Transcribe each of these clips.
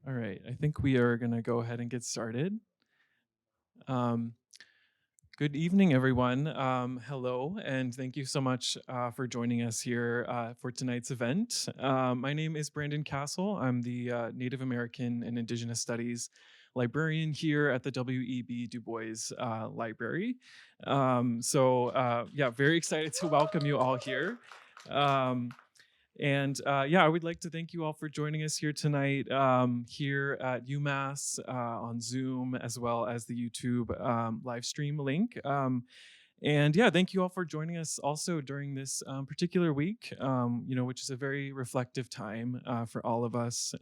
All right, I think we are going to go ahead and get started. Um, Good evening, everyone. Hello, and thank you so much for joining us here for tonight's event. My name is Brandon Castle. I'm the Native American and Indigenous Studies librarian here at the W.E.B. Du Bois Library. Yeah, very excited to welcome you all here. Um, I would like to thank you all for joining us here tonight, here at UMass on Zoom, as well as the YouTube live stream link. Thank you all for joining us also during this particular week, which is a very reflective time for all of us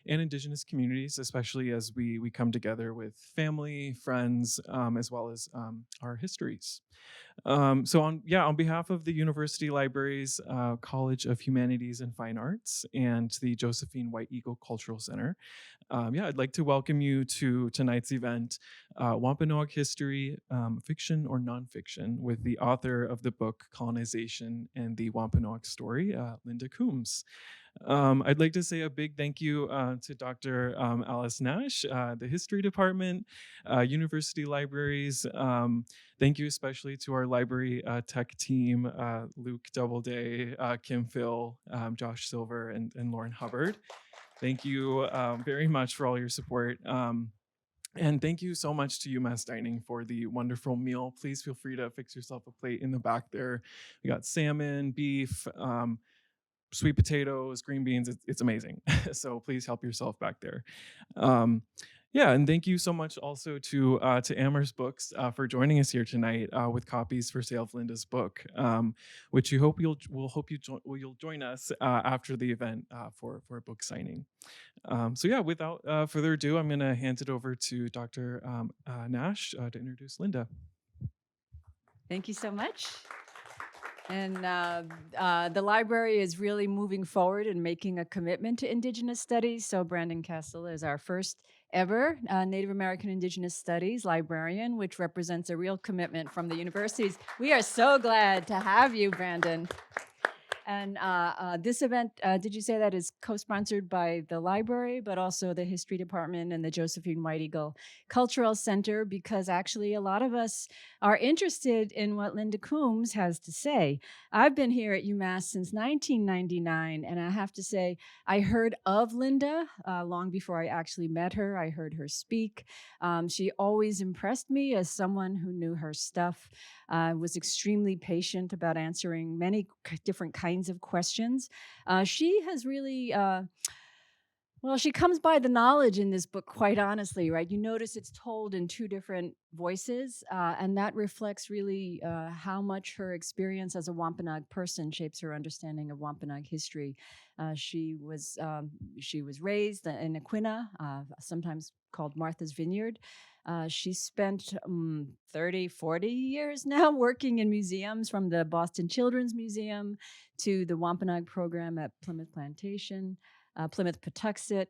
and Indigenous communities, especially as we come together with family, friends, as well as our histories. On behalf of the University Libraries, College of Humanities and Fine Arts, and the Josephine White Eagle Cultural Center, I'd like to welcome you to tonight's event, Wampanoag History, Fiction or Nonfiction, with the author of the book Colonization and the Wampanoag Story, Linda Coombs. I'd like to say a big thank you to Dr. Alice Nash, the History Department, University Libraries. Thank you especially to our library tech team, Luke Doubleday, Kim Phil, Josh Silver, and Lauren Hubbard. Thank you very much for all your support. And thank you so much to UMass Dining for the wonderful meal. Please feel free to fix yourself a plate in the back there. We got salmon, beef, sweet potatoes, green beans. It's amazing. So please help yourself back there. And thank you so much also to Amherst Books for joining us here tonight with copies for sale of Linda's book, which you'll join us after the event for a book signing. Without further ado, I'm going to hand it over to Dr. Nash to introduce Linda. Thank you so much. And the library is really moving forward and making a commitment to Indigenous studies. So Brandon Castle is our first ever Native American Indigenous Studies librarian, which represents a real commitment from the universities. We are so glad to have you, Brandon. And this event, did you say that is co-sponsored by the library, but also the history department and the Josephine White Eagle Cultural Center? Because actually a lot of us are interested in what Linda Coombs has to say. I've been here at UMass since 1999, and I have to say, I heard of Linda long before I actually met her. I heard her speak. She always impressed me as someone who knew her stuff. Was extremely patient about answering many different kinds of questions. She has really, she comes by the knowledge in this book, quite honestly, right? You notice it's told in two different voices, and that reflects really how much her experience as a Wampanoag person shapes her understanding of Wampanoag history. She was raised in Aquinnah, sometimes called Martha's Vineyard. She spent 30, 40 years now working in museums, from the Boston Children's Museum to the Wampanoag program at Plymouth Plantation, Plymouth Patuxet.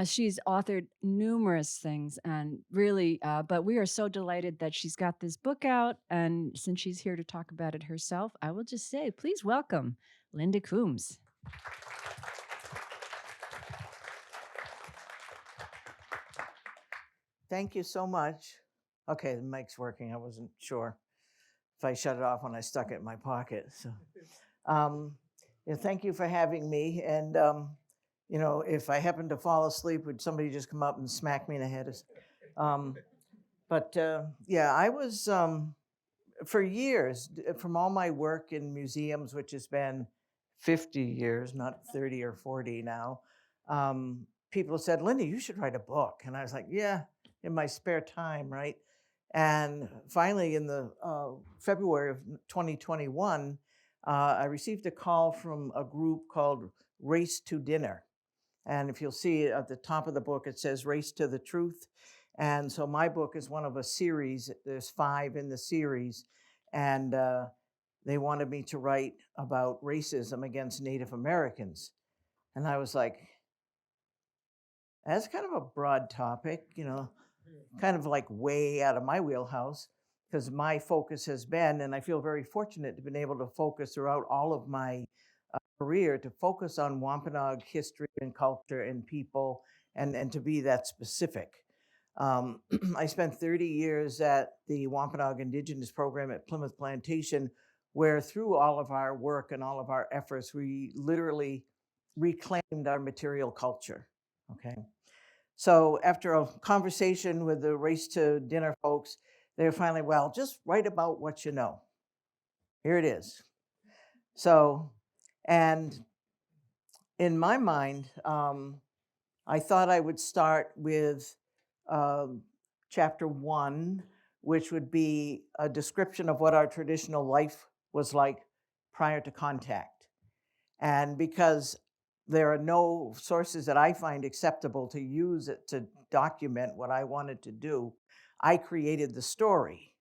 She's authored numerous things, and really, but we are so delighted that she's got this book out. And since she's here to talk about it herself, I will just say, please welcome Linda Coombs. Thank you so much. Okay, the mic's working. I wasn't sure if I shut it off when I stuck it in my pocket. So, thank you for having me. And, if I happen to fall asleep, would somebody just come up and smack me in the head? I was, for years, from all my work in museums, which has been 50 years, not 30 or 40 now, people said, Linda, you should write a book. And I was like, yeah, in my spare time, right? And finally, in the February of 2021, I received a call from a group called Race to Dinner. And if you'll see at the top of the book, it says Race to the Truth. And so my book is one of a series. There's 5 in the series. And they wanted me to write about racism against Native Americans. And I was like, that's kind of a broad topic, kind of like way out of my wheelhouse, because my focus has been, and I feel very fortunate to have been able to focus throughout all of my career to focus on Wampanoag history and culture and people, and to be that specific. I spent 30 years at the Wampanoag Indigenous Program at Plymouth Plantation, where through all of our work and all of our efforts, we literally reclaimed our material culture. Okay. So after a conversation with the Race to Dinner folks, they were finally, well, just write about what you know. Here it is. So, and in my mind, I thought I would start with um, chapter 1, which would be a description of what our traditional life was like prior to contact. And because there are no sources that I find acceptable to use it to document what I wanted to do, I created the story.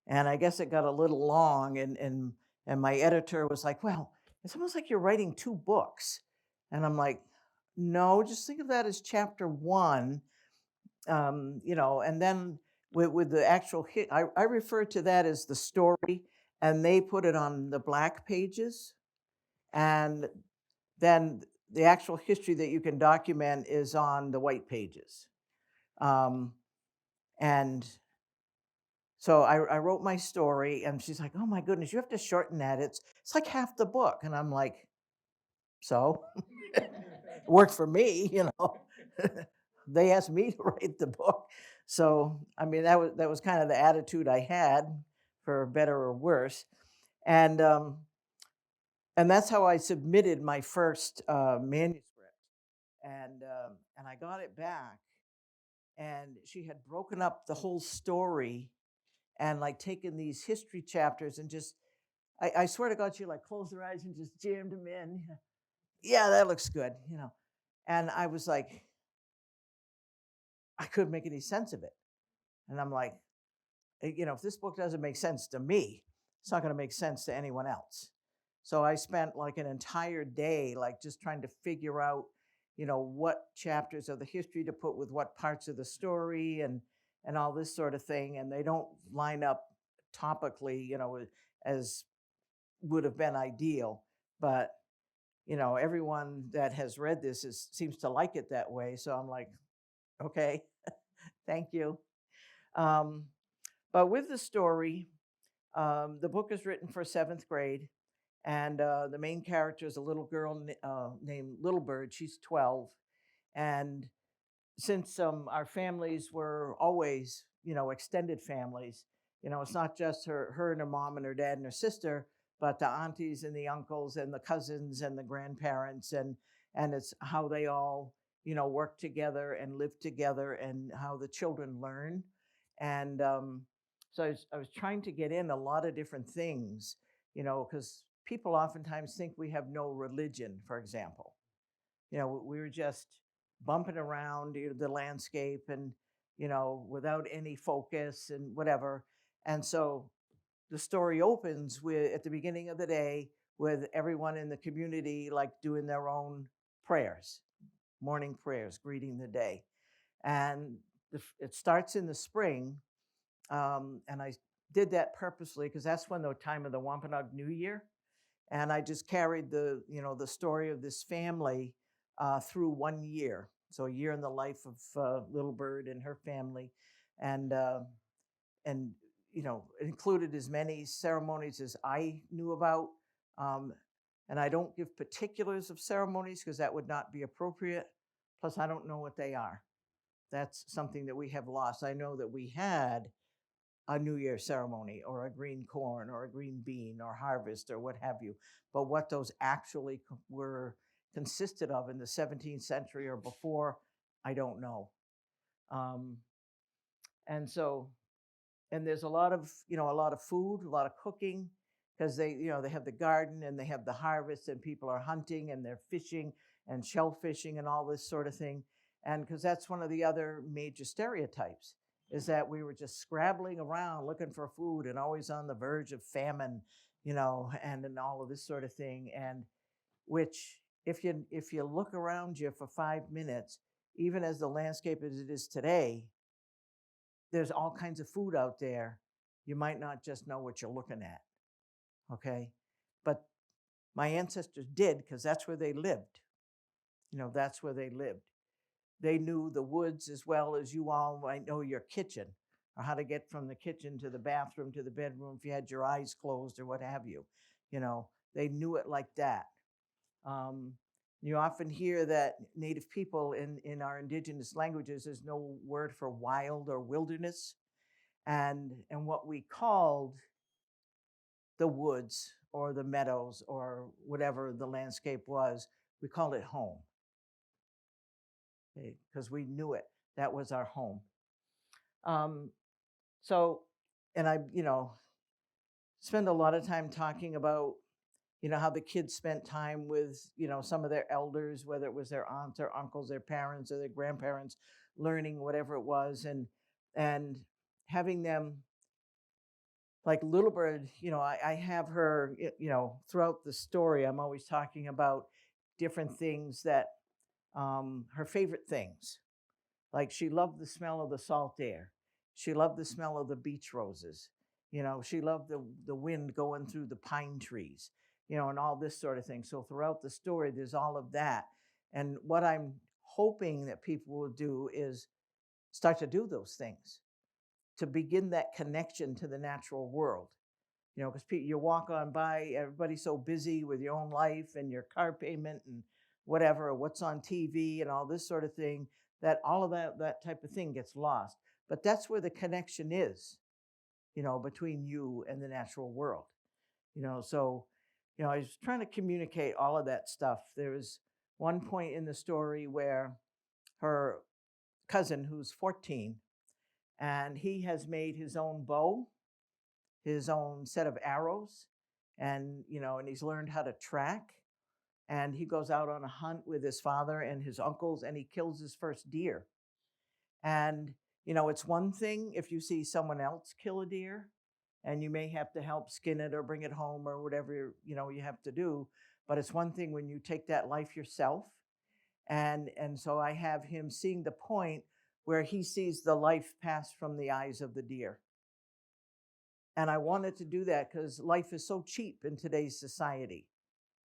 And I guess it got a little long, and my editor was like, well, it's almost like you're writing 2 books. And I'm like, no, just think of that as chapter 1. And then with the actual hit, I refer to that as the story, and they put it on the black pages. And then the actual history that you can document is on the white pages. And so I wrote my story, and she's like, oh my goodness, you have to shorten that. It's like half the book. And I'm like, so it worked for me, They asked me to write the book. So I mean, that was kind of the attitude I had, for better or worse. And that's how I submitted my first manuscript. And I got it back, and she had broken up the whole story and like taken these history chapters and just, I swear to God, she like closed her eyes and just jammed them in. Yeah, that looks good. And I was like, I couldn't make any sense of it. And I'm like, if this book doesn't make sense to me, it's not going to make sense to anyone else. So I spent like an entire day, like just trying to figure out, what chapters of the history to put with what parts of the story, and all this sort of thing. And they don't line up topically, as would have been ideal. But everyone that has read this seems to like it that way. So I'm like, okay, thank you. Um, but with the story, the book is written for 7th grade, and the main character is a little girl named Little Bird. She's 12, and since our families were always, extended families, it's not just her and her mom and her dad and her sister, but the aunties and the uncles and the cousins and the grandparents, and it's how they all, work together and live together, and how the children learn. And so I was trying to get in a lot of different things, because people oftentimes think we have no religion, for example. We were just bumping around the landscape, and without any focus and whatever. And so the story opens with, at the beginning of the day, with everyone in the community like doing their own prayers, morning prayers, greeting the day. And it starts in the spring, and I did that purposely because that's when the time of the Wampanoag New Year. And I just carried the story of this family through 1 year. So a year in the life of Little Bird and her family, and and it included as many ceremonies as I knew about. Um, and I don't give particulars of ceremonies because that would not be appropriate. Plus, I don't know what they are. That's something that we have lost. I know that we had a New Year ceremony, or a green corn, or a green bean, or harvest, or what have you. But what those actually were consisted of in the 17th century or before, I don't know. Um, and so, and there's a lot of food, a lot of cooking, because they have the garden and they have the harvest, and people are hunting and they're fishing and shellfishing and all this sort of thing. And because that's one of the other major stereotypes, is that we were just scrabbling around looking for food and always on the verge of famine, and all of this sort of thing. And which, if you look around you for 5 minutes, even as the landscape as it is today, there's all kinds of food out there. You might not just know what you're looking at. Okay. But My ancestors did, because that's where they lived. That's where they lived. They knew the woods as well as you all might know your kitchen, or how to get from the kitchen to the bathroom to the bedroom if you had your eyes closed or what have you. They knew it like that. Um, you often hear that Native people in our indigenous languages, there's no word for wild or wilderness. And what we called the woods or the meadows or whatever the landscape was, we called it home, because we knew it. That was our home. Um, so, and I, spend a lot of time talking about, how the kids spent time with, some of their elders, whether it was their aunts or uncles, their parents or their grandparents, learning whatever it was, and having them, like Little Bird, I have her, throughout the story, I'm always talking about different things that, her favorite things. Like she loved the smell of the salt air. She loved the smell of the beach roses. She loved the wind going through the pine trees, and all this sort of thing. So throughout the story, there's all of that. And what I'm hoping that people will do is start to do those things to begin that connection to the natural world. Because you walk on by, everybody's so busy with your own life and your car payment and whatever, what's on TV and all this sort of thing, that all of that type of thing gets lost. But that's where the connection is, between you and the natural world. So, I was trying to communicate all of that stuff. There was one point in the story where her cousin, who's 14, and he has made his own bow, his own set of arrows, and he's learned how to track. And he goes out on a hunt with his father and his uncles, and he kills his first deer. And it's one thing if you see someone else kill a deer, and you may have to help skin it or bring it home or whatever you have to do. But it's one thing when you take that life yourself. And so I have him seeing the point where he sees the life pass from the eyes of the deer. And I wanted to do that because life is so cheap in today's society.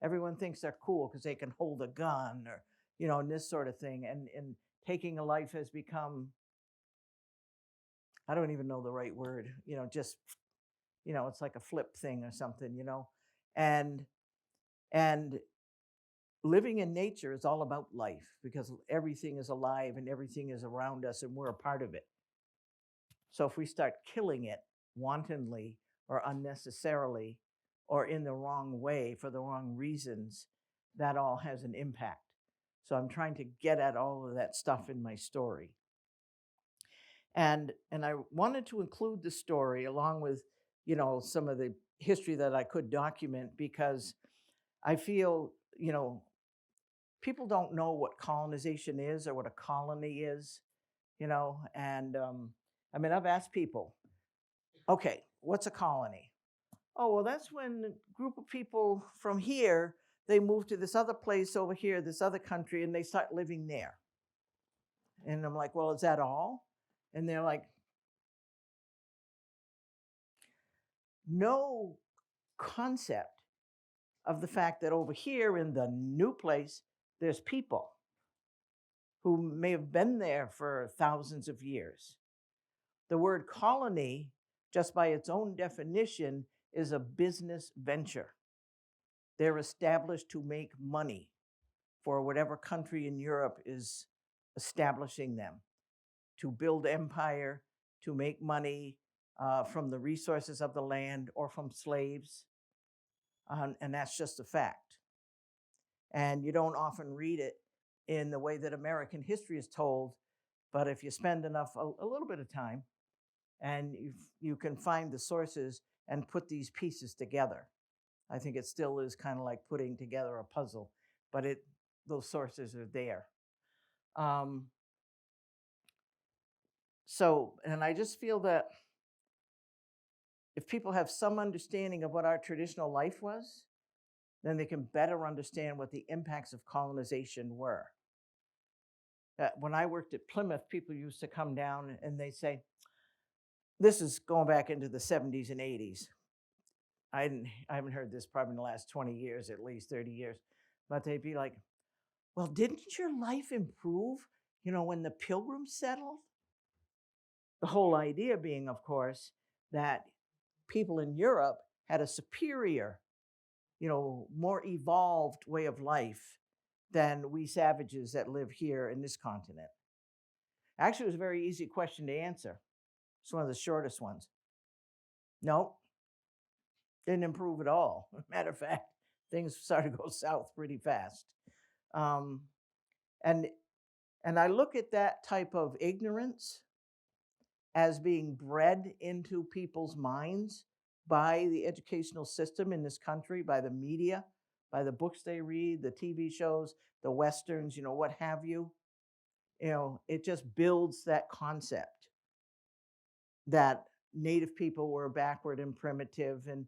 Everyone thinks they're cool because they can hold a gun or, and this sort of thing. And taking a life has become, I don't even know the right word, just, it's like a flip thing or something, and, and living in nature is all about life because everything is alive and everything is around us and we're a part of it. So if we start killing it wantonly or unnecessarily or in the wrong way for the wrong reasons, that all has an impact. So I'm trying to get at all of that stuff in my story. And I wanted to include the story along with, some of the history that I could document because I feel, people don't know what colonization is or what a colony is, and I mean, I've asked people, okay, what's a colony? Oh, well, that's when a group of people from here, they move to this other place over here, this other country, and they start living there. And I'm like, well, is that all? And they're like, no concept of the fact that over here in the new place, there's people who may have been there for thousands of years. The word colony, just by its own definition, is a business venture. They're established to make money for whatever country in Europe is establishing them, to build empire, to make money from the resources of the land or from slaves. And that's just a fact. And you don't often read it in the way that American history is told, but if you spend a little bit of time, and you can find the sources and put these pieces together. I think it still is kind of like putting together a puzzle, but those sources are there. And I just feel that if people have some understanding of what our traditional life was, then they can better understand what the impacts of colonization were. When I worked at Plymouth, people used to come down and they say, this is going back into the 70s and 80s. I haven't heard this probably in the last 20 years, at least 30 years, but they'd be like, well, didn't your life improve, when the Pilgrims settled? The whole idea being, of course, that people in Europe had a superior, more evolved way of life than we savages that live here in this continent. Actually, it was a very easy question to answer. It's one of the shortest ones. No, didn't improve at all. Matter of fact, things started to go south pretty fast. Um, and and I look at that type of ignorance as being bred into people's minds by the educational system in this country, by the media, by the books they read, the TV shows, the westerns, what have you. It just builds that concept that Native people were backward and primitive and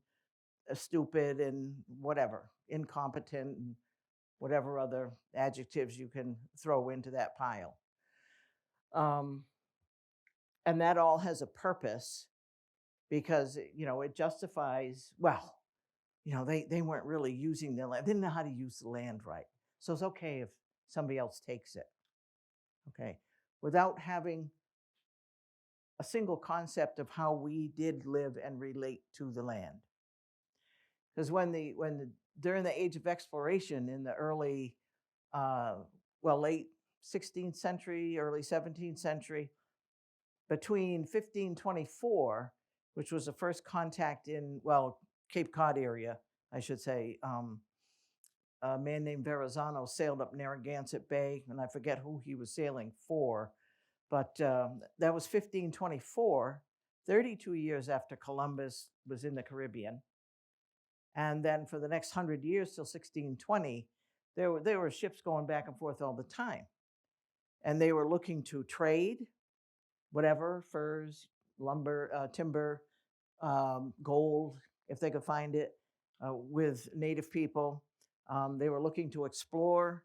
stupid and whatever, incompetent and whatever other adjectives you can throw into that pile. And that all has a purpose because, it justifies, well, they weren't really using the land. They didn't know how to use the land right. So it's okay if somebody else takes it. Okay. Without having a single concept of how we did live and relate to the land. Because during the age of exploration in the early, late 16th century, early 17th century, between 1524, which was the first contact in, Cape Cod area, I should say, a man named Verrazano sailed up Narragansett Bay, and I forget who he was sailing for, but that was 1524, 32 years after Columbus was in the Caribbean. And then for the next 100 years till 1620, there were ships going back and forth all the time. And they were looking to trade, whatever, furs, lumber, timber, gold, if they could find it, with Native people. They were looking to explore.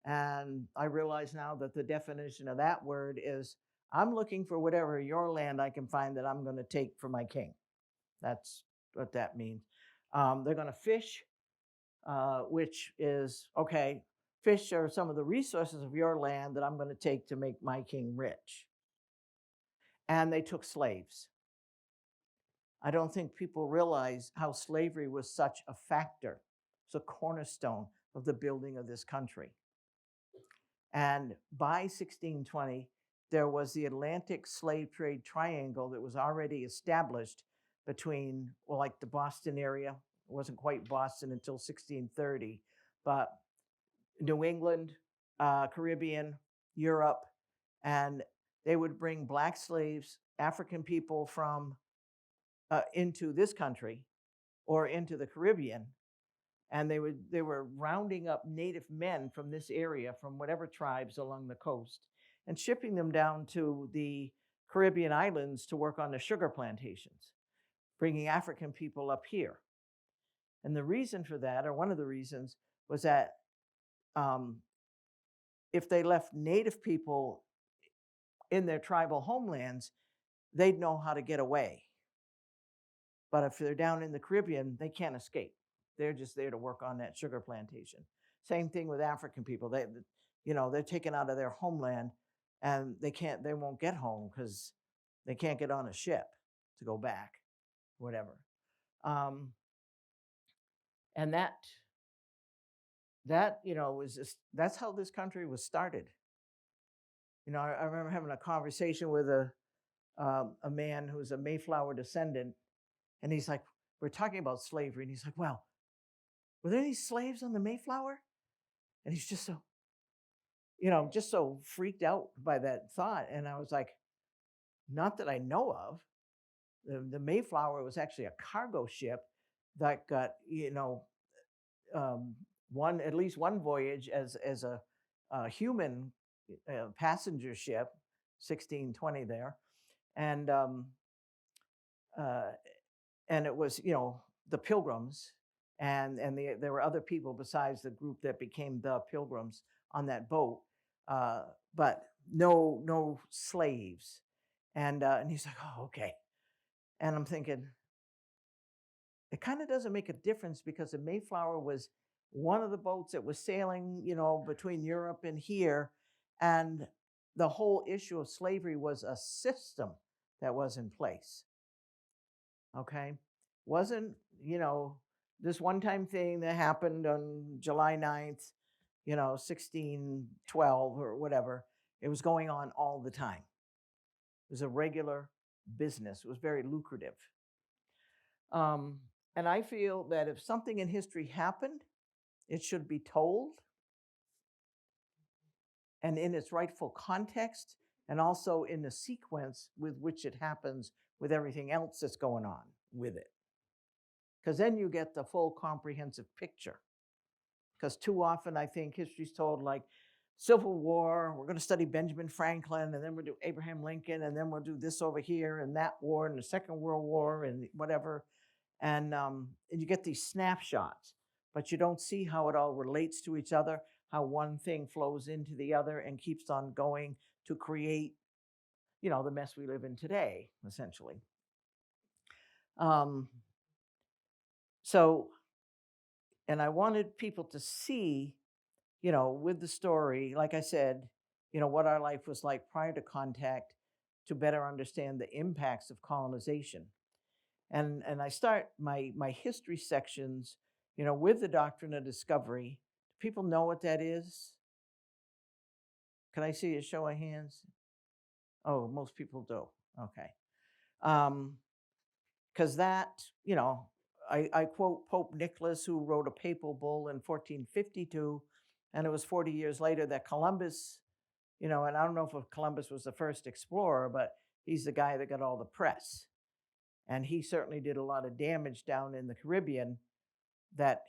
And I realize now that the definition of that word is, I'm looking for whatever your land I can find that I'm going to take for my king. That's what that means. They're going to fish, which is, okay, fish are some of the resources of your land that I'm going to take to make my king rich. And they took slaves. I don't think people realize how slavery was such a factor. It's a cornerstone of the building of this country. And by 1620, there was the Atlantic slave trade triangle that was already established between, the Boston area. It wasn't quite Boston until 1630, but New England, Caribbean, Europe, and they would bring black slaves, African people from into this country or into the Caribbean. And they were rounding up Native men from this area, from whatever tribes along the coast, and shipping them down to the Caribbean islands to work on the sugar plantations, bringing African people up here. And the reason for that, or one of the reasons, was that if they left Native people in their tribal homelands, they'd know how to get away. But if they're down in the Caribbean, they can't escape. They're just there to work on that sugar plantation. Same thing with African people. They're taken out of their homeland and they won't get home because they can't get on a ship to go back, whatever. And that was that's how this country was started. I remember having a conversation with a man who's a Mayflower descendant, and he's like, we're talking about slavery, and he's like, well, were there any slaves on the Mayflower? And he's just so freaked out by that thought. And I was like, not that I know of. The Mayflower was actually a cargo ship that got, at least one voyage as a human passenger ship, 1620 there. And it was, the Pilgrims, and there were other people besides the group that became the Pilgrims on that boat, but no slaves. And he's like, oh, okay. And I'm thinking, it kind of doesn't make a difference because the Mayflower was one of the boats that was sailing, between Europe and here. And the whole issue of slavery was a system that was in place. Okay. Wasn't, this one time thing that happened on July 9th, 1612 or whatever. It was going on all the time. It was a regular business. It was very lucrative. Um, and I feel that if something in history happened, it should be told and in its rightful context, and also in the sequence with which it happens with everything else that's going on with it. Because then you get the full comprehensive picture. Because too often I think history's told like Civil War, we're going to study Benjamin Franklin, and then we'll do Abraham Lincoln, and then we'll do this over here, and that war, and the Second World War, and whatever. And you get these snapshots, but you don't see how it all relates to each other, how one thing flows into the other and keeps on going to create, the mess we live in today, essentially. So, and I wanted people to see, with the story, like I said, what our life was like prior to contact to better understand the impacts of colonization. And I start my history sections, with the doctrine of discovery. Do people know what that is? Can I see a show of hands? Oh, most people do. Okay. Because that, I quote Pope Nicholas, who wrote a papal bull in 1452, and it was 40 years later that Columbus, and I don't know if Columbus was the first explorer, but he's the guy that got all the press. And he certainly did a lot of damage down in the Caribbean. That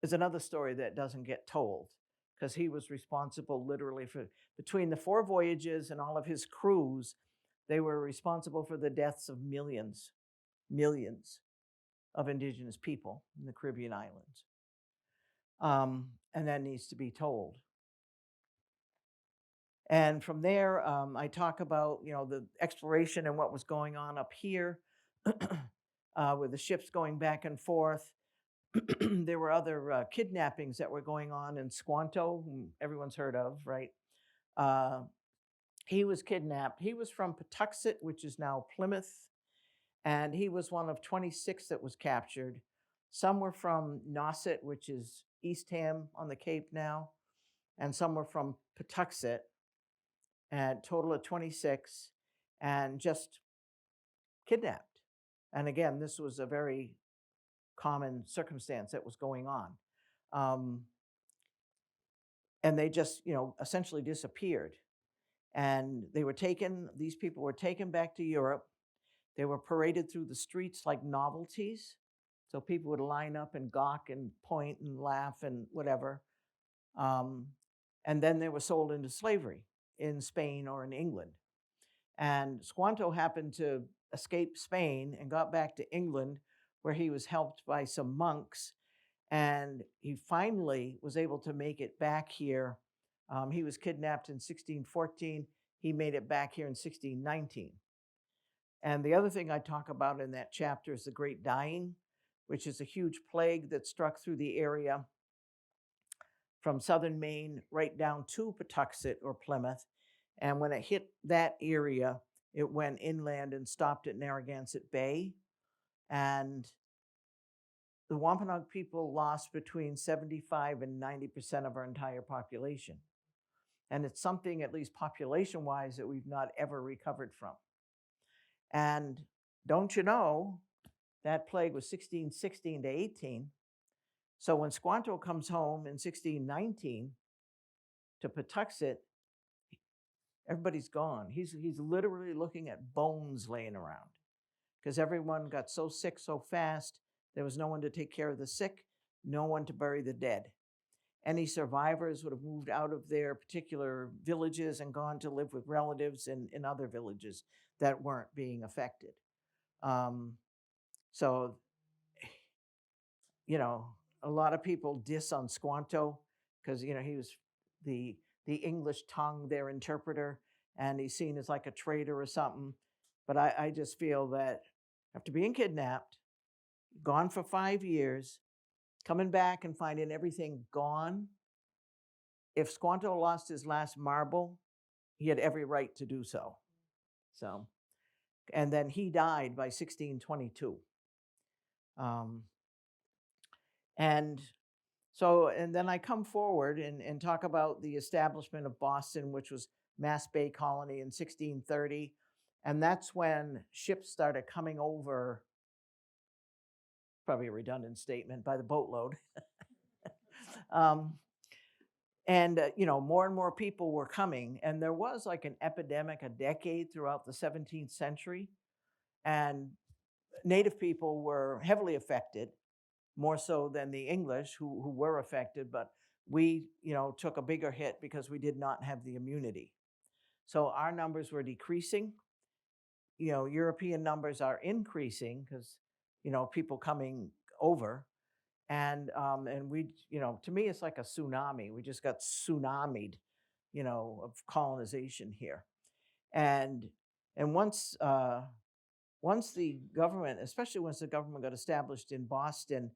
is another story that doesn't get told, because he was responsible literally for, between the 4 voyages and all of his crews, they were responsible for the deaths of millions of indigenous people in the Caribbean islands. And that needs to be told. And from there, I talk about, the exploration and what was going on up here with the ships going back and forth. There were other kidnappings that were going on in Squanto, whom everyone's heard of, right? He was kidnapped. He was from Patuxent, which is now Plymouth, and he was one of 26 that was captured. Some were from Nauset, which is Eastham on the Cape now, and some were from Patuxent, and total of 26, and just kidnapped. And again, this was a very common circumstance that was going on. And they just, essentially disappeared. And these people were taken back to Europe. They were paraded through the streets like novelties. So people would line up and gawk and point and laugh and whatever. And then they were sold into slavery in Spain or in England. And Squanto happened to escape Spain and got back to England, where he was helped by some monks. And he finally was able to make it back here. He was kidnapped in 1614. He made it back here in 1619. And the other thing I talk about in that chapter is the Great Dying, which is a huge plague that struck through the area from southern Maine right down to Patuxent or Plymouth. And when it hit that area, it went inland and stopped at Narragansett Bay. And the Wampanoag people lost between 75 and 90% of our entire population. And it's something, at least population-wise, that we've not ever recovered from. And don't you know, that plague was 1616 to 18. So when Squanto comes home in 1619 to Patuxent, everybody's gone. He's literally looking at bones laying around, because everyone got so sick so fast. There was no one to take care of the sick, no one to bury the dead. Any survivors would have moved out of their particular villages and gone to live with relatives in other villages that weren't being affected. So, a lot of people diss on Squanto because, he was the English tongue, their interpreter, and he's seen as like a traitor or something. But I just feel that after being kidnapped, gone for 5 years, coming back and finding everything gone. If Squanto lost his last marble, he had every right to do so. So, and then he died by 1622. Um, and and then I come forward and talk about the establishment of Boston, which was Mass Bay Colony in 1630. And that's when ships started coming over, probably a redundant statement, by the boatload. um, more and more people were coming. And there was like an epidemic, a decade throughout the 17th century. And Native people were heavily affected, more so than the English who were affected, but we, took a bigger hit because we did not have the immunity. So our numbers were decreasing. European numbers are increasing because, people coming over. And we, to me, it's like a tsunami. We just got tsunamied, of colonization here. And and once the government, especially once the government got established in Boston,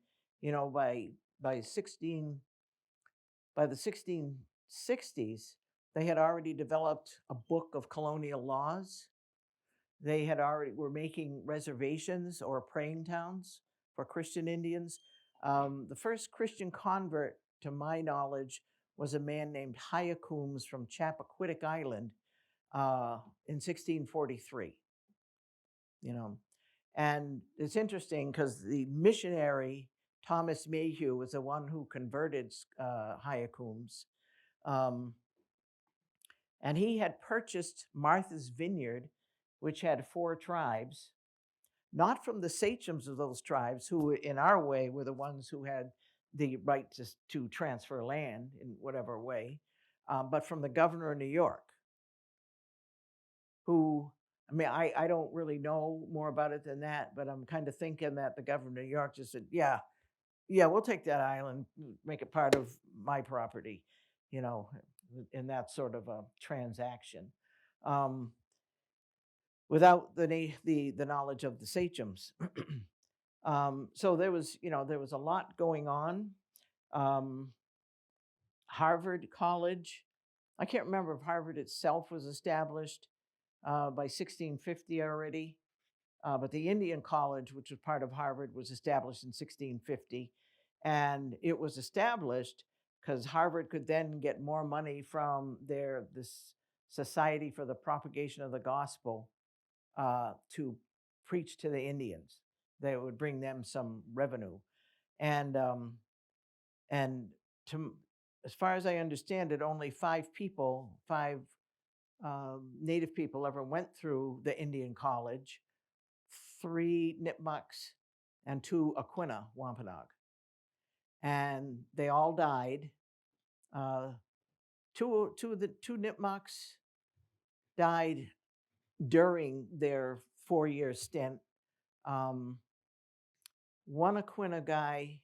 by by 16 by the 1660s, they had already developed a book of colonial laws. They had already were making reservations or praying towns for Christian Indians. The first Christian convert, to my knowledge, was a man named Coombs from Chappaquiddick Island in 1643. You know, and it's interesting because the missionary Thomas Mayhew was the one who converted Coombs. Um, and he had purchased Martha's Vineyard, which had 4 tribes, not from the sachems of those tribes, who in our way were the ones who had the right to transfer land in whatever way, but from the governor of New York, who, I mean, I don't really know more about it than that, but I'm kind of thinking that the governor of New York just said, yeah, we'll take that island, make it part of my property, you know, in that sort of a transaction. Um, without the knowledge of the sachems. So there was a lot going on. Um, Harvard College, I can't remember if Harvard itself was established by 1650 already, but the Indian College, which was part of Harvard, was established in 1650. And it was established because Harvard could then get more money from this Society for the Propagation of the Gospel to preach to the Indians. That would bring them some revenue, and and to, as far as I understand it, only 5 Native people ever went through the Indian College. 3 Nipmucks and 2 Aquinnah Wampanoag, and they all died. Two Nipmucks died during their 4-year stint. Um, One Aquinnah guy,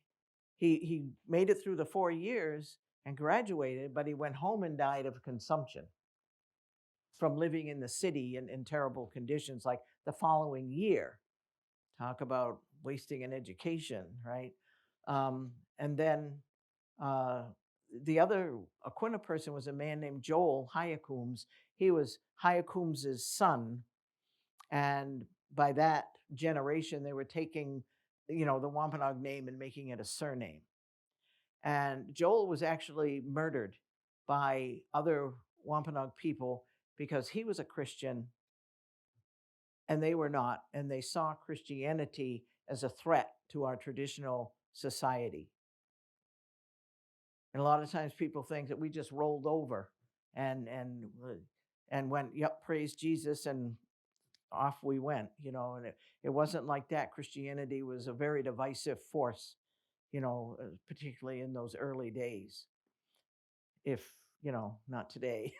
he made it through the 4 years and graduated, but he went home and died of consumption from living in the city in terrible conditions. Like the following year, talk about wasting an education, right? And then the other Aquinnah person was a man named Joel Coombs. He was Coombs's son, and by that generation, they were taking, the Wampanoag name and making it a surname. And Joel was actually murdered by other Wampanoag people because he was a Christian and they were not, and they saw Christianity as a threat to our traditional society. And a lot of times people think that we just rolled over and went, yep, praise Jesus, and off we went, and it wasn't like that. Christianity was a very divisive force, particularly in those early days, if, not today,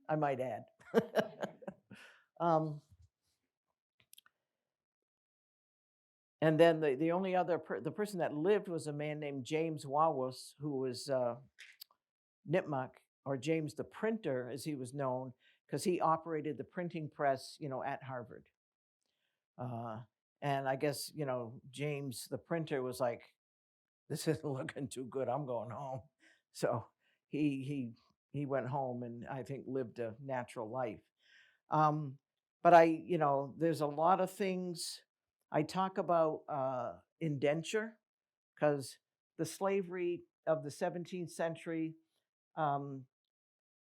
I might add. um, and then the only other, the person that lived was a man named James Wawas, who was Nipmuc, or James the Printer, as he was known, because he operated the printing press, at Harvard. Uh, and I guess, James, the printer, was like, this isn't looking too good. I'm going home. So he he he went home and I think lived a natural life. Um, but there's a lot of things I talk about indenture because the slavery of the 17th century um,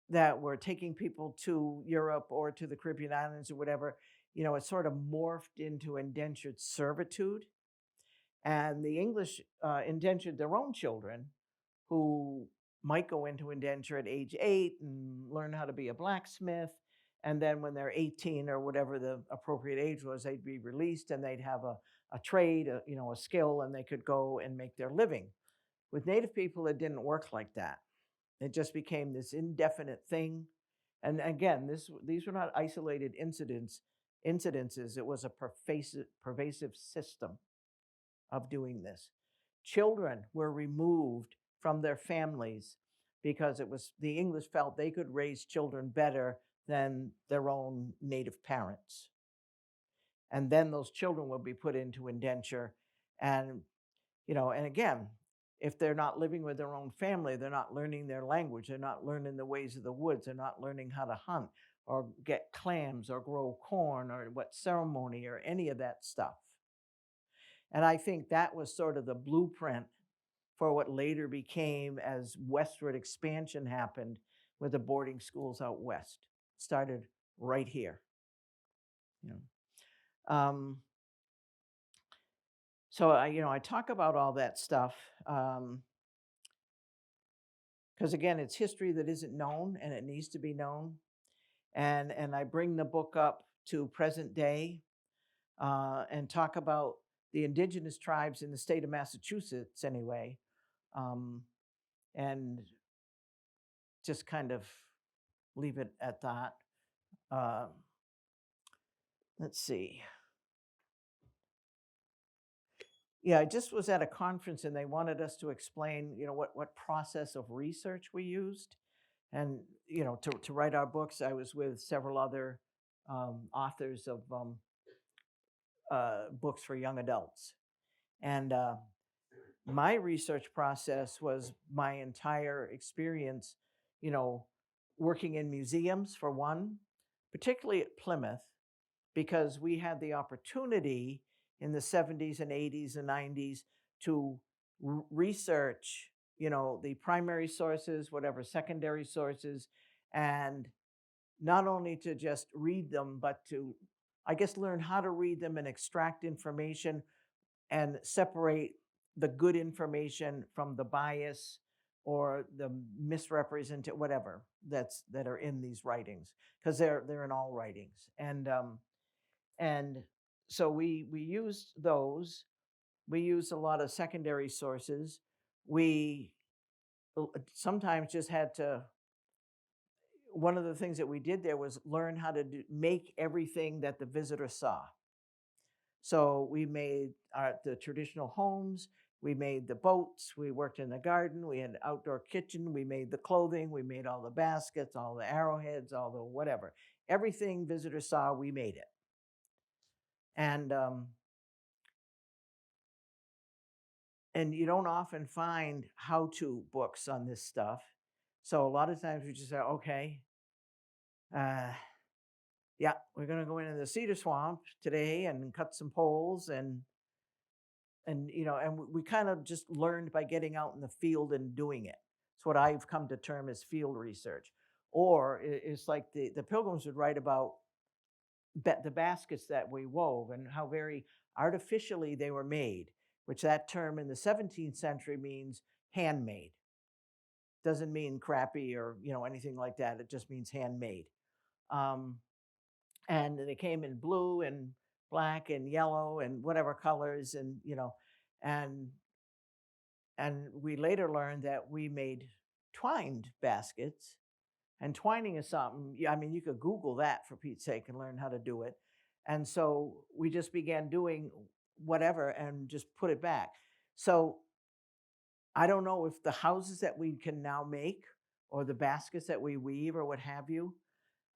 that were taking people to Europe or to the Caribbean islands or whatever, it sort of morphed into indentured servitude. And the English indentured their own children who might go into indenture at age 8 and learn how to be a blacksmith. And then when they're 18 or whatever the appropriate age was, they'd be released and they'd have a trade, a skill, and they could go and make their living. With Native people, it didn't work like that. It just became this indefinite thing. And again, these were not isolated incidences. It was a pervasive system of doing this. Children were removed from their families because the English felt they could raise children better than their own native parents. And then those children would be put into indenture. And, and again, if they're not living with their own family, they're not learning their language, they're not learning the ways of the woods, they're not learning how to hunt or get clams or grow corn or what ceremony or any of that stuff. And I think that was sort of the blueprint for what later became as westward expansion happened with the boarding schools out west. Started right here. You know. So I talk about all that stuff because again, it's history that isn't known and it needs to be known. And I bring the book up to present day and talk about the indigenous tribes in the state of Massachusetts anyway. Um, and just kind of leave it at that. Uh, let's see. Yeah, I just was at a conference and they wanted us to explain, what process of research we used. And, to write our books, I was with several other authors of books for young adults. And my research process was my entire experience, you know, working in museums for one, particularly at Plymouth, because we had the opportunity in the 70s and 80s and 90s to research, the primary sources, whatever secondary sources, and not only to just read them, but to, I guess, learn how to read them and extract information and separate the good information from the bias or the misrepresent whatever that are in these writings, because they're in all writings. And so we used those. We used a lot of secondary sources. We sometimes just had to, one of the things that we did there was learn how to make everything that the visitor saw. So we made the traditional homes, we made the boats, we worked in the garden, we had an outdoor kitchen, we made the clothing, we made all the baskets, all the arrowheads, all the whatever. Everything visitors saw, we made it. And you don't often find how-to books on this stuff. So a lot of times we just say, okay, yeah, we're going to go into the cedar swamp today and cut some poles and we kind of just learned by getting out in the field and doing it. It's what I've come to term as field research. Or it's like the Pilgrims would write about the baskets that we wove and how very artificially they were made, which that term in the 17th century means handmade. Doesn't mean crappy or anything like that. It just means handmade. Um, and they came in blue and black and yellow and whatever colors and and we later learned that we made twined baskets. And twining is something, I mean, you could Google that for Pete's sake and learn how to do it. And so we just began doing whatever and just put it back. So I don't know if the houses that we can now make or the baskets that we weave or what have you,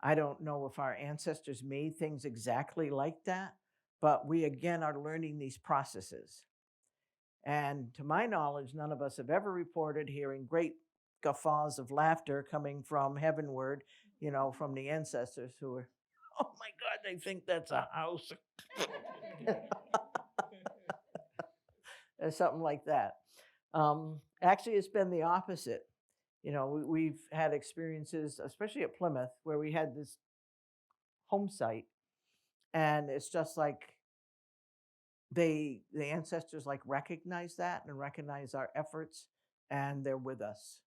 I don't know if our ancestors made things exactly like that, but we again are learning these processes. And to my knowledge, none of us have ever reported hearing great guffaws of laughter coming from heavenward, from the ancestors who are, oh my God, they think that's a house. Or something like that. Actually, it's been the opposite. We've had experiences, especially at Plymouth, where we had this home site, and it's just like the ancestors like recognize that and recognize our efforts, and they're with us,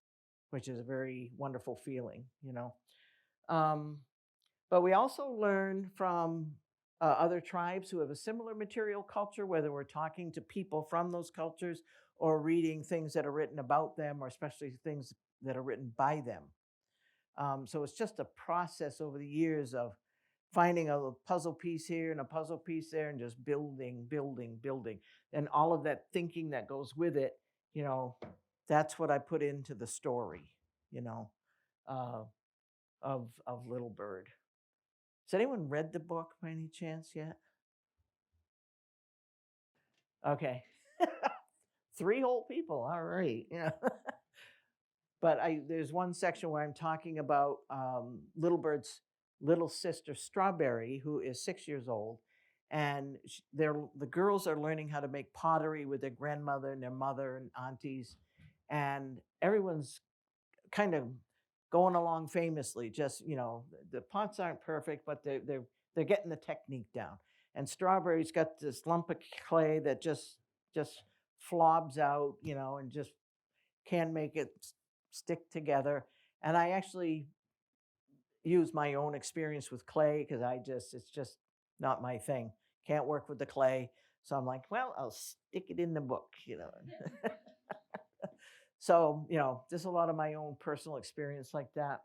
which is a very wonderful feeling. Um, but we also learn from other tribes who have a similar material culture, whether we're talking to people from those cultures or reading things that are written about them, or especially things that are written by them. So it's just a process over the years of finding a puzzle piece here and a puzzle piece there and just building, building, building. And all of that thinking that goes with it, that's what I put into the story, you know, uh, of Little Bird. Has anyone read the book by any chance yet? Okay. Three whole people. All right. Yeah. But there's one section where I'm talking about Little Bird's little sister Strawberry, who is 6 years old, and the girls are learning how to make pottery with their grandmother and their mother and aunties, and everyone's kind of going along famously. Just the pots aren't perfect, but they're getting the technique down. And Strawberry's got this lump of clay that just flobs out, and just can't make it stick together. And I actually use my own experience with clay because it's just not my thing. Can't work with the clay. So I'm like, well, I'll stick it in the book. So, just a lot of my own personal experience like that.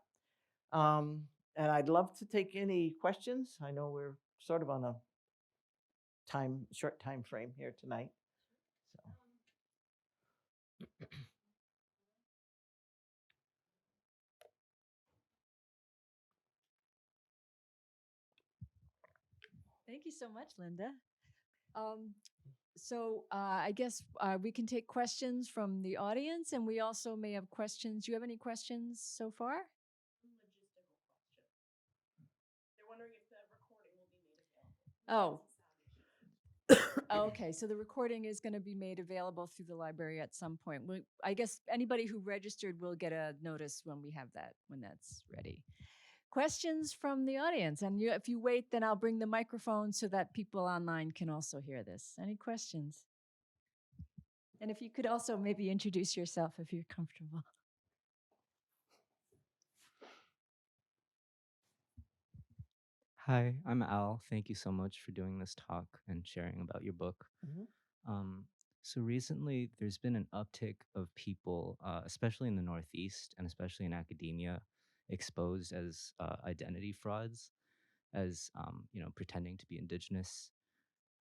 And I'd love to take any questions. I know we're sort of on a short time frame here tonight. So. Thank you so much, Linda. So I guess we can take questions from the audience, and we also may have questions. Do you have any questions so far? Logistical question. They're wondering if the recording will be made available. Oh, okay. So the recording is going to be made available through the library at some point. I guess anybody who registered will get a notice when we have that, when that's ready. Questions from the audience. And if you wait, then I'll bring the microphone so that people online can also hear this. Any questions? And if you could also maybe introduce yourself if you're comfortable. Hi, I'm Al. Thank you so much for doing this talk and sharing about your book. Mhm. So recently, there's been an uptick of people, especially in the Northeast and especially in academia, exposed as identity frauds, as pretending to be Indigenous.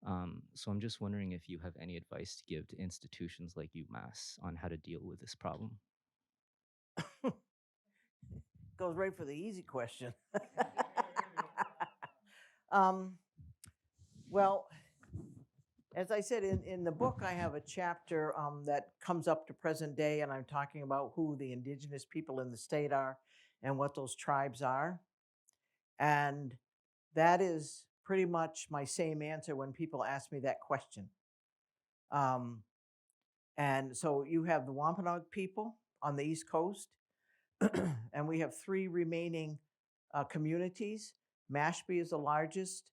So I'm just wondering if you have any advice to give to institutions like UMass on how to deal with this problem. Goes right for the easy question. um, well, as I said in the book, I have a chapter that comes up to present day, and I'm talking about who the indigenous people in the state are and what those tribes are. And that is pretty much my same answer when people ask me that question. And so you have the Wampanoag people on the East Coast, and we have three remaining communities. Mashpee is the largest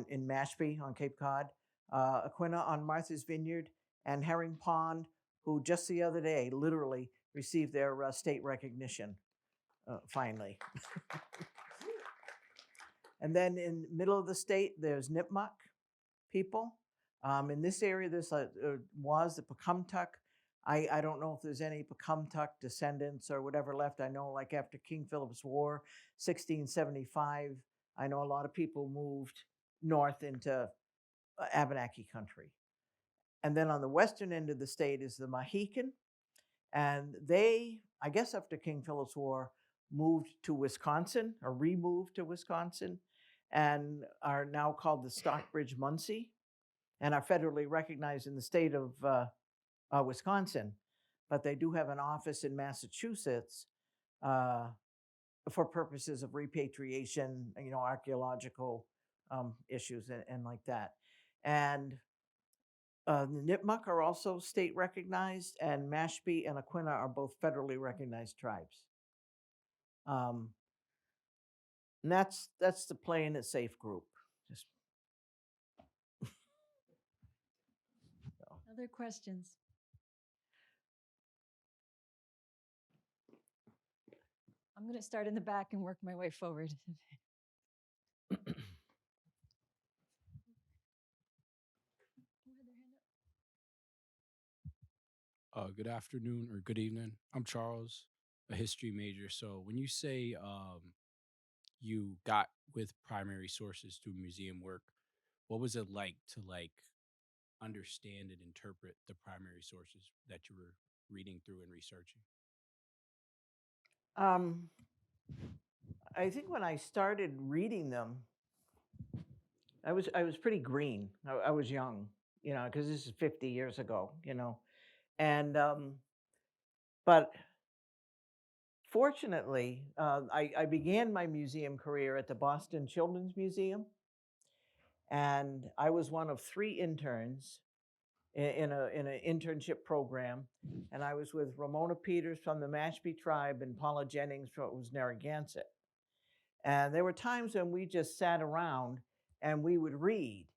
in Mashpee on Cape Cod, Aquina on Martha's Vineyard, and Herring Pond, who just the other day literally received their state recognition, finally. And then in the middle of the state, there's Nipmuc people. In this area, this was the Pecumtuck. I don't know if there's any Pecumtuck descendants or whatever left. I know, like after King Philip's War, 1675, I know a lot of people moved north into Abenaki country. And then on the western end of the state is the Mohican. And they, I guess after King Philip's War, moved to Wisconsin or removed to Wisconsin. and are now called the Stockbridge Munsee and are federally recognized in the state of Wisconsin. But they do have an office in Massachusetts uh, for purposes of repatriation, archaeological issues and like that. And the Nipmuc are also state recognized, and Mashpee and Aquinnah are both federally recognized tribes. Um, and that's the Playing It Safe group. Just so. Other questions? I'm going to start in the back and work my way forward. Good afternoon or good evening. I'm Charles, a history major. So when you say you got with primary sources through museum work, what was it like to understand and interpret the primary sources that you were reading through and researching? Um, I think when I started reading them, I was pretty green. I was young, because this is 50 years ago, and but fortunately, I began my museum career at the Boston Children's Museum, and I was one of 3 interns in an internship program, and I was with Ramona Peters from the Mashpee tribe and Paula Jennings from what was Narragansett. And there were times when we just sat around and we would read.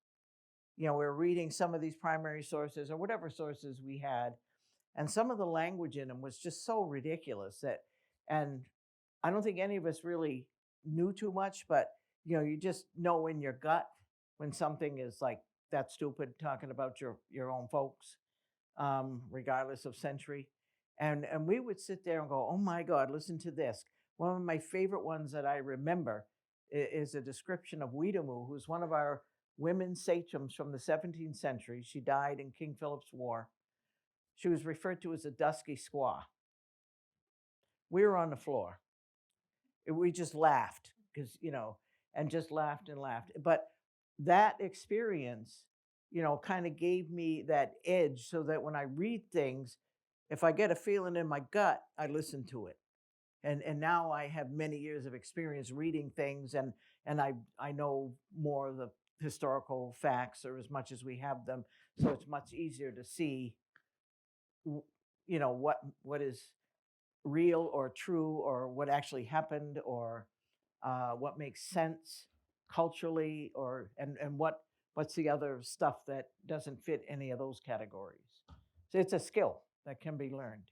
We were reading some of these primary sources or whatever sources we had, and some of the language in them was just so ridiculous and I don't think any of us really knew too much, but you just know in your gut when something is like that stupid, talking about your own folks, regardless of century. And we would sit there and go, oh my God, listen to this. One of my favorite ones that I remember is a description of Weedamoo, who's one of our women sachems from the 17th century. She died in King Philip's War. She was referred to as a dusky squaw. We were on the floor. We just laughed because, and just laughed and laughed. But that experience, kind of gave me that edge so that when I read things, if I get a feeling in my gut, I listen to it. And now I have many years of experience reading things, and I know more of the historical facts, or as much as we have them, so it's much easier to see what is real or true, or what actually happened, or what makes sense culturally, or and what's the other stuff that doesn't fit any of those categories. So it's a skill that can be learned.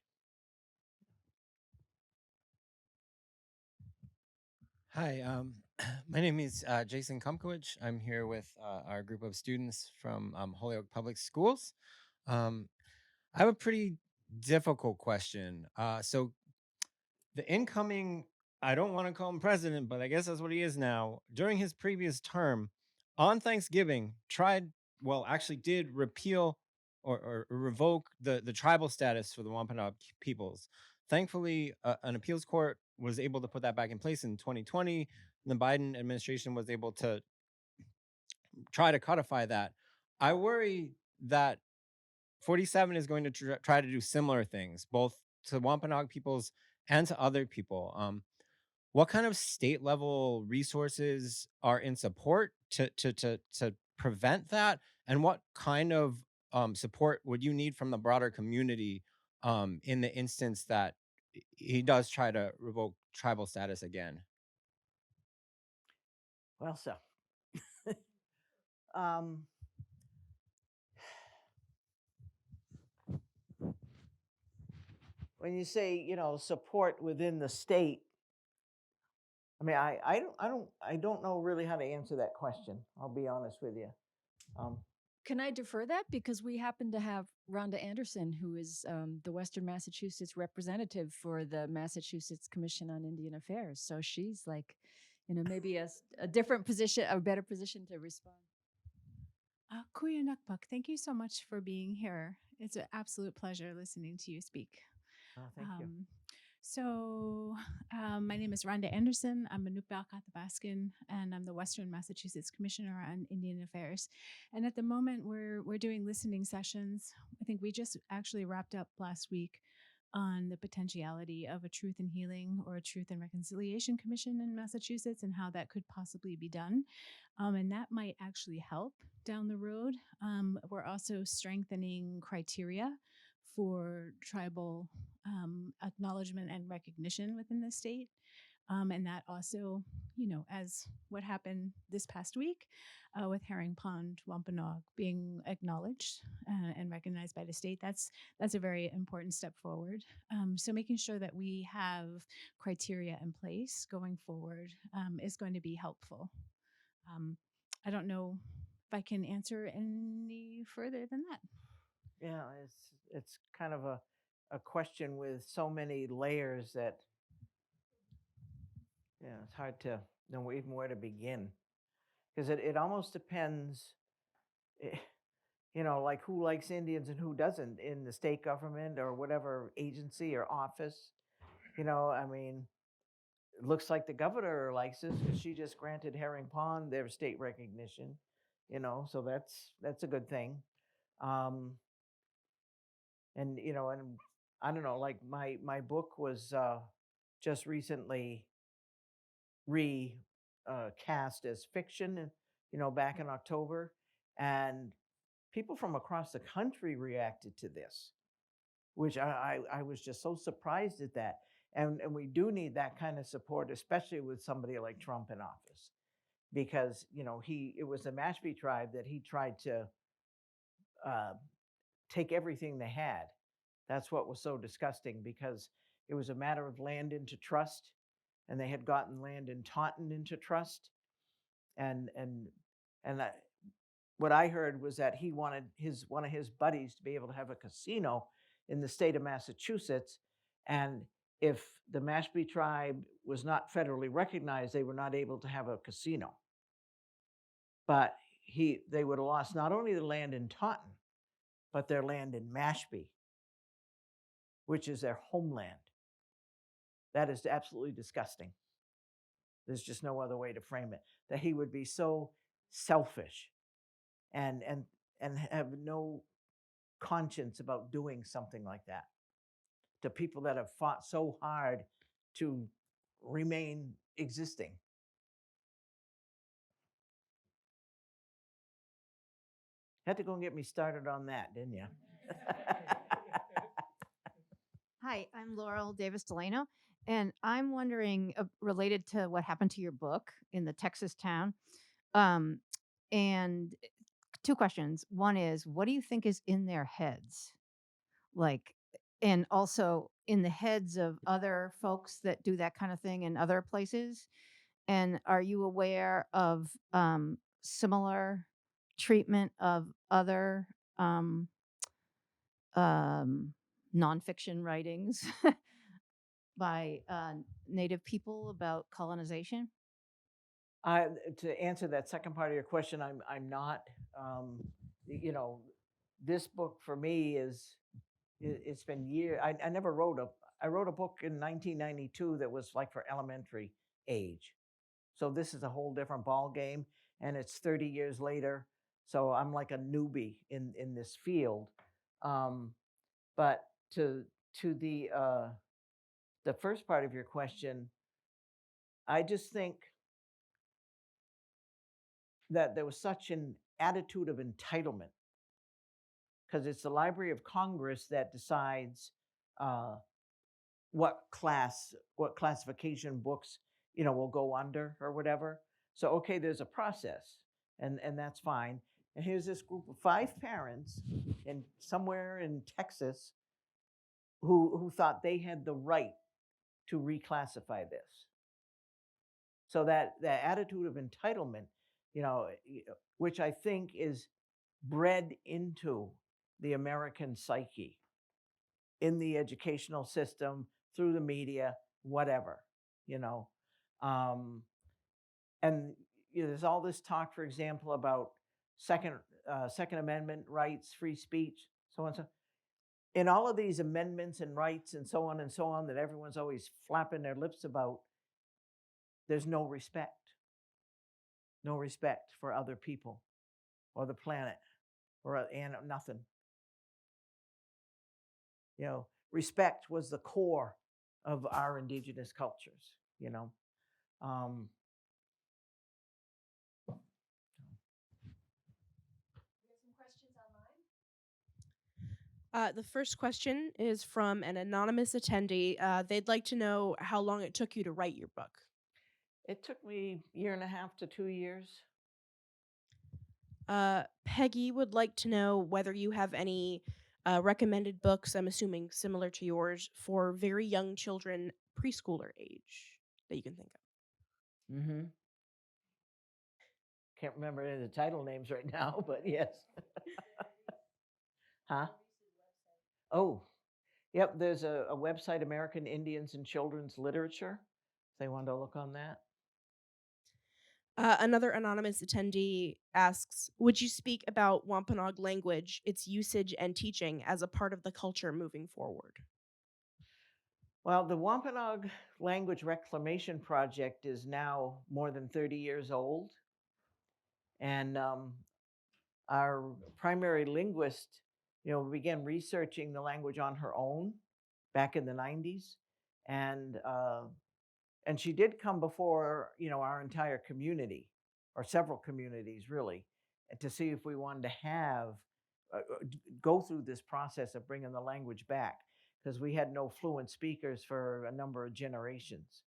Hi, my name is Jason Kumkowicz. I'm here with our group of students from Holyoke Public Schools. Um, I have a pretty difficult question. So the incoming, I don't want to call him president, but I guess that's what he is now. During his previous term, on Thanksgiving, actually did repeal or revoke the tribal status for the Wampanoag peoples. Thankfully, an appeals court was able to put that back in place in 2020. The Biden administration was able to try to codify that. I worry that 47 is going to try to do similar things, both to Wampanoag peoples and to other people. What kind of state level resources are in support to prevent that, and what kind of support would you need from the broader community in the instance that he does try to revoke tribal status again? Well, so um, when you say support within the state, I mean, I don't know really how to answer that question. I'll be honest with you. Can I defer that? Because we happen to have Rhonda Anderson, who is the Western Massachusetts representative for the Massachusetts Commission on Indian Affairs. So she's like, maybe a different position, a better position to respond. Kuya Nakpak, thank you so much for being here. It's an absolute pleasure listening to you speak. Thank you. So, my name is Rhonda Anderson. I'm a Nupal Athabascan, and I'm the Western Massachusetts Commissioner on Indian Affairs. And at the moment, we're doing listening sessions. I think we just actually wrapped up last week on the potentiality of a Truth and Healing or a Truth and Reconciliation Commission in Massachusetts and how that could possibly be done. And that might actually help down the road. We're also strengthening criteria for tribal acknowledgement and recognition within the state. And that also, as what happened this past week with Herring Pond Wampanoag being acknowledged and recognized by the state, that's a very important step forward. So making sure that we have criteria in place going forward is going to be helpful. I don't know if I can answer any further than that. Yeah, it's kind of a question with so many layers that it's hard to know even where to begin, because it almost depends, eh, like who likes Indians and who doesn't in the state government or whatever agency or office. I mean, it looks like the governor likes us because she just granted Herring Pond their state recognition. So that's a good thing. Um, and I don't know, like my book was just recently recast as fiction, back in October, and people from across the country reacted to this, which I was just so surprised at that. And we do need that kind of support, especially with somebody like Trump in office, because it was the Mashpee tribe that he tried to uh, take everything they had. That's what was so disgusting, because it was a matter of land into trust, and they had gotten land in Taunton into trust, and what I heard was that he wanted one of his buddies to be able to have a casino in the state of Massachusetts, and if the Mashpee tribe was not federally recognized, they were not able to have a casino. But they would have lost not only the land in Taunton, but their land in Mashpee, which is their homeland. That is absolutely disgusting. There's just no other way to frame it. That he would be so selfish and and and have no conscience about doing something like that to people that have fought so hard to remain existing. Had to go and get me started on that, didn't you? Hi, I'm Laurel Davis Delano, and I'm wondering, related to what happened to your book in the Texas town. Um, and two questions. One is, what do you think is in their heads? Like, and also in the heads of other folks that do that kind of thing in other places? And are you aware of similar treatment of other um, um, nonfiction writings by Native people about colonization? To answer that second part of your question, I'm not. Um, you know, this book for me it's been years. I never wrote a. I wrote a book in 1992 that was like for elementary age. So this is a whole different ball game, and it's 30 years later. So I'm like a newbie in this field. Um, but to to the first part of your question, I just think that there was such an attitude of entitlement, because it's the Library of Congress that decides uh, what classification books will go under or whatever. So okay, there's a process, and that's fine. And here's this group of 5 parents in somewhere in Texas who thought they had the right to reclassify this. So that attitude of entitlement, which I think is bred into the American psyche in the educational system, through the media, whatever, you know. Um, and there's all this talk, for example, about Second Amendment rights, free speech, so on and so. in all of these amendments and rights and so on that everyone's always flapping their lips about, there's no respect. No respect for other people or the planet or and nothing. Respect was the core of our indigenous cultures. Um, We have some questions online. The first question is from an anonymous attendee. They'd like to know how long it took you to write your book. it took me a year and a half to 2 years. Peggy would like to know whether you have any recommended books, I'm assuming similar to yours, for very young children, preschooler age, that you can think of. Mm-hmm. Can't remember any of the title names right now, but yes. Huh? Oh, yep. There's a website, American Indians and Children's Literature. If they want to look on that. Another anonymous attendee asks, would you speak about Wampanoag language, its usage and teaching as a part of the culture moving forward? Well, the Wampanoag Language Reclamation Project is now more than 30 years old. And our primary linguist, began researching the language on her own back in the 90s. And she did come before, our entire community, or several communities really, to see if we wanted to go through this process of bringing the language back, because we had no fluent speakers for a number of generations.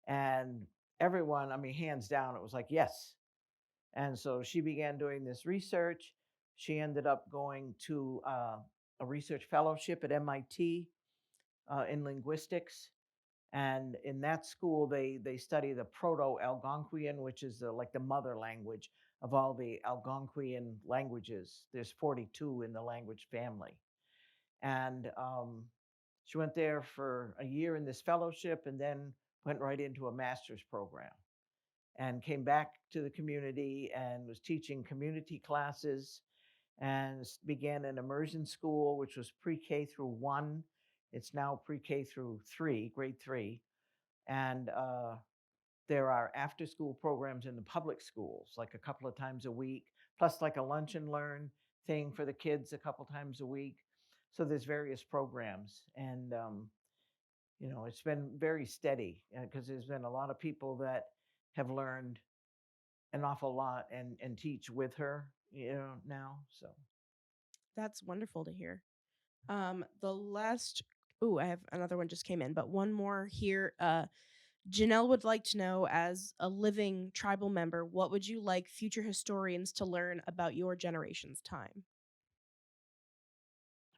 And everyone, I mean, hands down, it was like, yes. And so she began doing this research. She ended up going to a research fellowship at MIT in linguistics. And in that school, they study the Proto-Algonquian, which is like the mother language of all the Algonquian languages. There's 42 in the language family. And she went there for a year in this fellowship and then went right into a master's program and came back to the community and was teaching community classes and began an immersion school, which was pre-K through 1. It's now pre-K through 3, grade 3. And there are after-school programs in the public schools, like a couple of times a week, plus like a lunch and learn thing for the kids a couple times a week. So there's various programs. And, it's been very steady because there's been a lot of people that have learned an awful lot and teach with her, now. So That's wonderful to hear. The last, I have another one just came in, but one more here. Janelle would like to know, as a living tribal member, what would you like future historians to learn about your generation's time?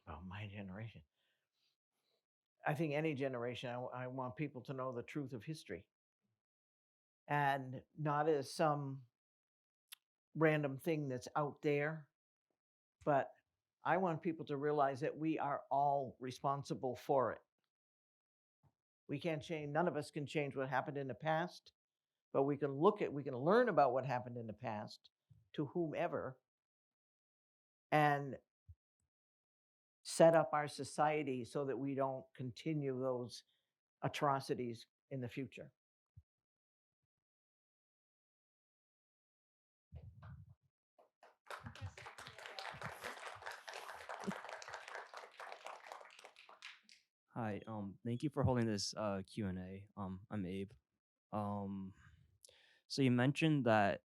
about my generation, I think any generation, I want people to know the truth of history and not as some random thing that's out there, but I want people to realize that we are all responsible for it. We can't change, none of us can change what happened in the past, but we can learn about what happened in the past to whomever and set up our society so that we don't continue those atrocities in the future. Hi, thank you for holding this Q&A. I'm Abe. Um, so you mentioned that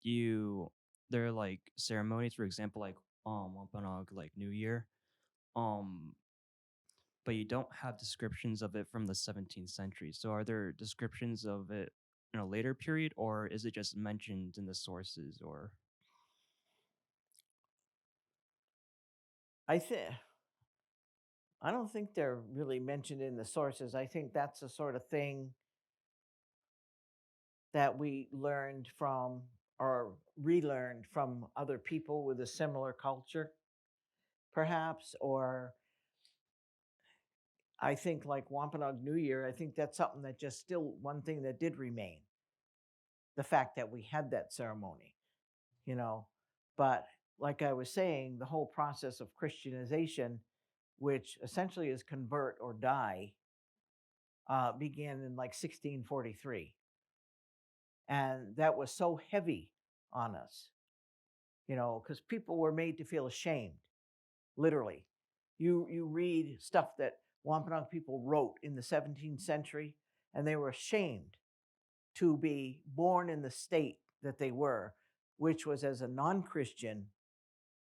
there are like ceremonies, for example, like Wampanoag, like New Year, um, but you don't have descriptions of it from the 17th century. So are there descriptions of it in a later period, or is it just mentioned in the sources? Or I think I don't think they're really mentioned in the sources. I think that's the sort of thing that we learned from or relearned from other people with a similar culture, perhaps. Or I think like Wampanoag New Year, I think that's something that just still one thing that did remain, the fact that we had that ceremony, you know. But like I was saying, the whole process of Christianization which essentially is convert or die, began in like 1643. And that was so heavy on us, because people were made to feel ashamed, literally. You read stuff that Wampanoag people wrote in the 17th century, and they were ashamed to be born in the state that they were, which was as a non-Christian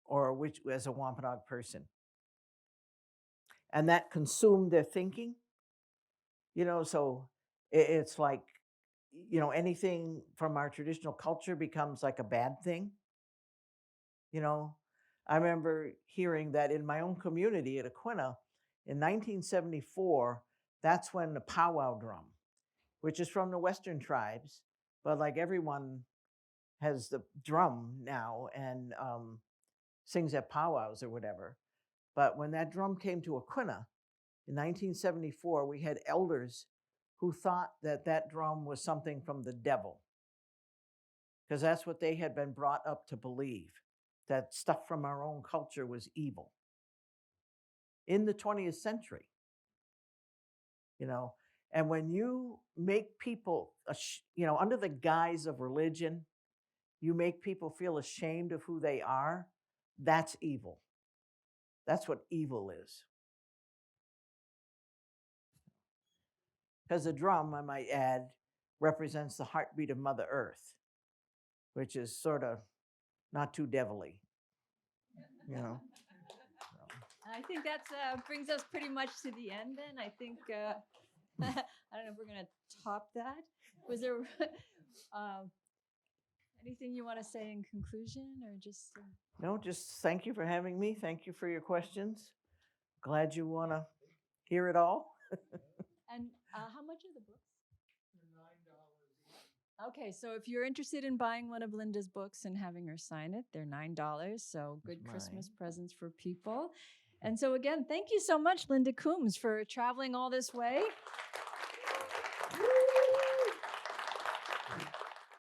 or which as a Wampanoag person. And that consumed their thinking, so it's like, anything from our traditional culture becomes like a bad thing. I remember hearing that in my own community at Aquina in 1974, that's when the powwow drum, which is from the Western tribes, but like everyone has the drum now and sings at powwows or whatever. But when that drum came to Aquina in 1974, we had elders who thought that that drum was something from the devil, because that's what they had been brought up to believe, that stuff from our own culture was evil. In the 20th century, and when you make people, under the guise of religion, you make people feel ashamed of who they are, that's evil. That's what evil is. Because the drum, I might add, represents the heartbeat of Mother Earth, which is sort of not too devilly, I think that brings us pretty much to the end then. I think, I don't know if we're going to top that. Was there anything you want to say in conclusion or just? No, just thank you for having me. Thank you for your questions. Glad you want to hear it all. And how much are the books? Okay, so if you're interested in buying one of Linda's books and having her sign it, they're $9. So good Christmas presents for people. And so again, thank you so much, Linda Coombs, for traveling all this way.